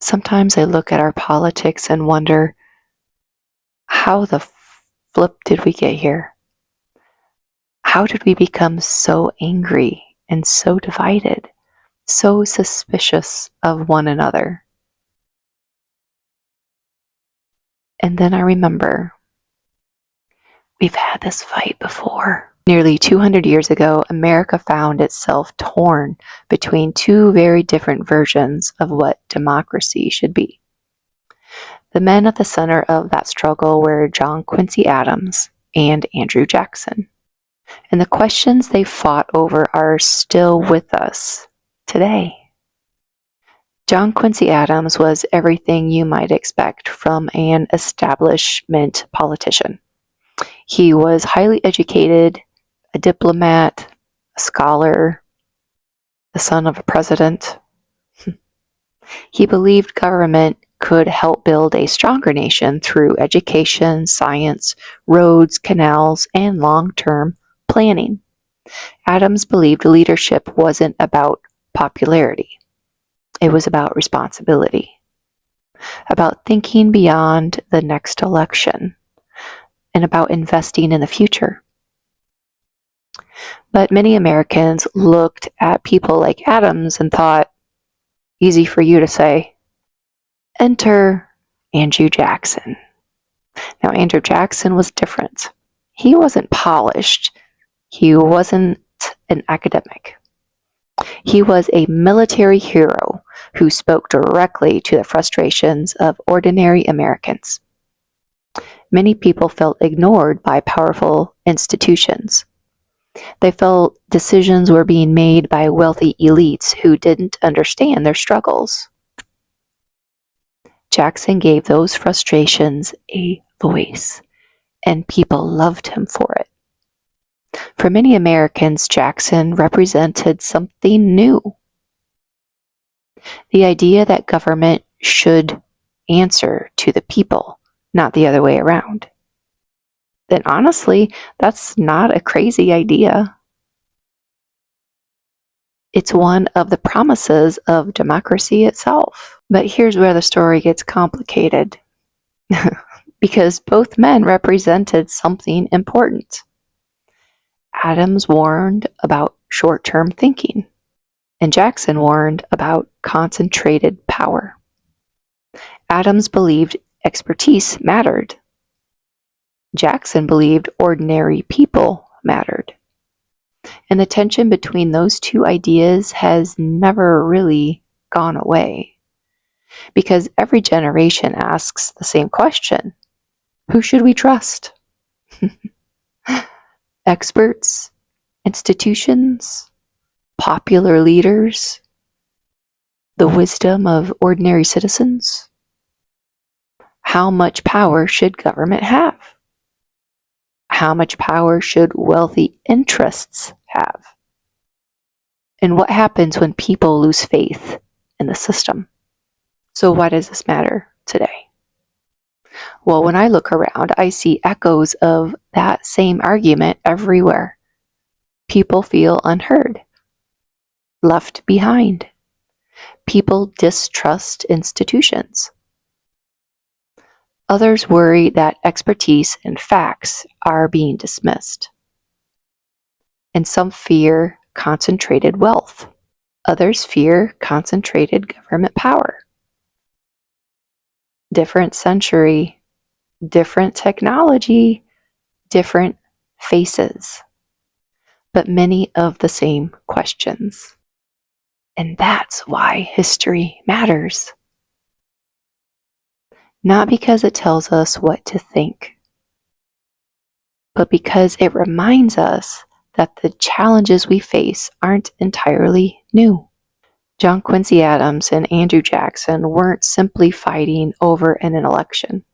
Sometimes I look at our politics and wonder, how the flip did we get here? How did we become so angry and so divided, so suspicious of one another? And then I remember, we've had this fight before. Nearly 200 years ago, America found itself torn between two very different versions of what democracy should be. The men at the center of that struggle were John Quincy Adams and Andrew Jackson. And the questions they fought over are still with us today. John Quincy Adams was everything you might expect from an establishment politician. He was highly educated, a diplomat, a scholar, the son of a president. He believed government could help build a stronger nation through education, science, roads, canals, and long-term planning. Adams believed leadership wasn't about popularity. It was about responsibility, about thinking beyond the next election, and about investing in the future. But many Americans looked at people like Adams and thought, easy for you to say. Enter Andrew Jackson. Now, Andrew Jackson was different. He wasn't polished. He wasn't an academic. He was a military hero who spoke directly to the frustrations of ordinary Americans. Many people felt ignored by powerful institutions. They felt decisions were being made by wealthy elites who didn't understand their struggles. Jackson gave those frustrations a voice, and people loved him for it. For many Americans, Jackson represented something new. The idea that government should answer to the people, not the other way around. Then honestly, that's not a crazy idea. It's one of the promises of democracy itself. But here's where the story gets complicated. Because both men represented something important. Adams warned about short-term thinking, and Jackson warned about concentrated power. Adams believed expertise mattered. Jackson believed ordinary people mattered. And the tension between those two ideas has never really gone away. Because every generation asks the same question. Who should we trust? Experts, institutions, popular leaders, the wisdom of ordinary citizens? How much power should government have? How much power should wealthy interests have? And what happens when people lose faith in the system? So why does this matter today? Well, when I look around, I see echoes of that same argument everywhere. People feel unheard, left behind. People distrust institutions. Others worry that expertise and facts are being dismissed. And some fear concentrated wealth. Others fear concentrated government power. Different century, different technology, different faces, but many of the same questions. And that's why history matters. Not because it tells us what to think, but because it reminds us that the challenges we face aren't entirely new. John Quincy Adams and Andrew Jackson weren't simply fighting over an election.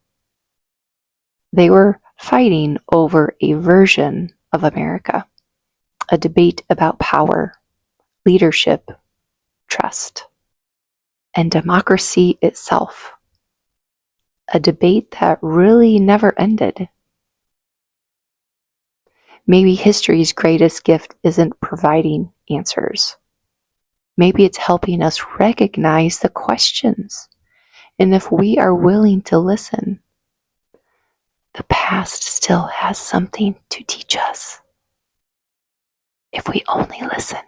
They were fighting over a version of America, a debate about power, leadership, trust, and democracy itself. A debate that really never ended. Maybe history's greatest gift isn't providing answers. Maybe it's helping us recognize the questions And if we are willing to listen, the past still has something to teach us. If we only listen.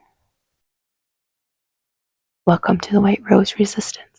Welcome to the White Rose Resistance.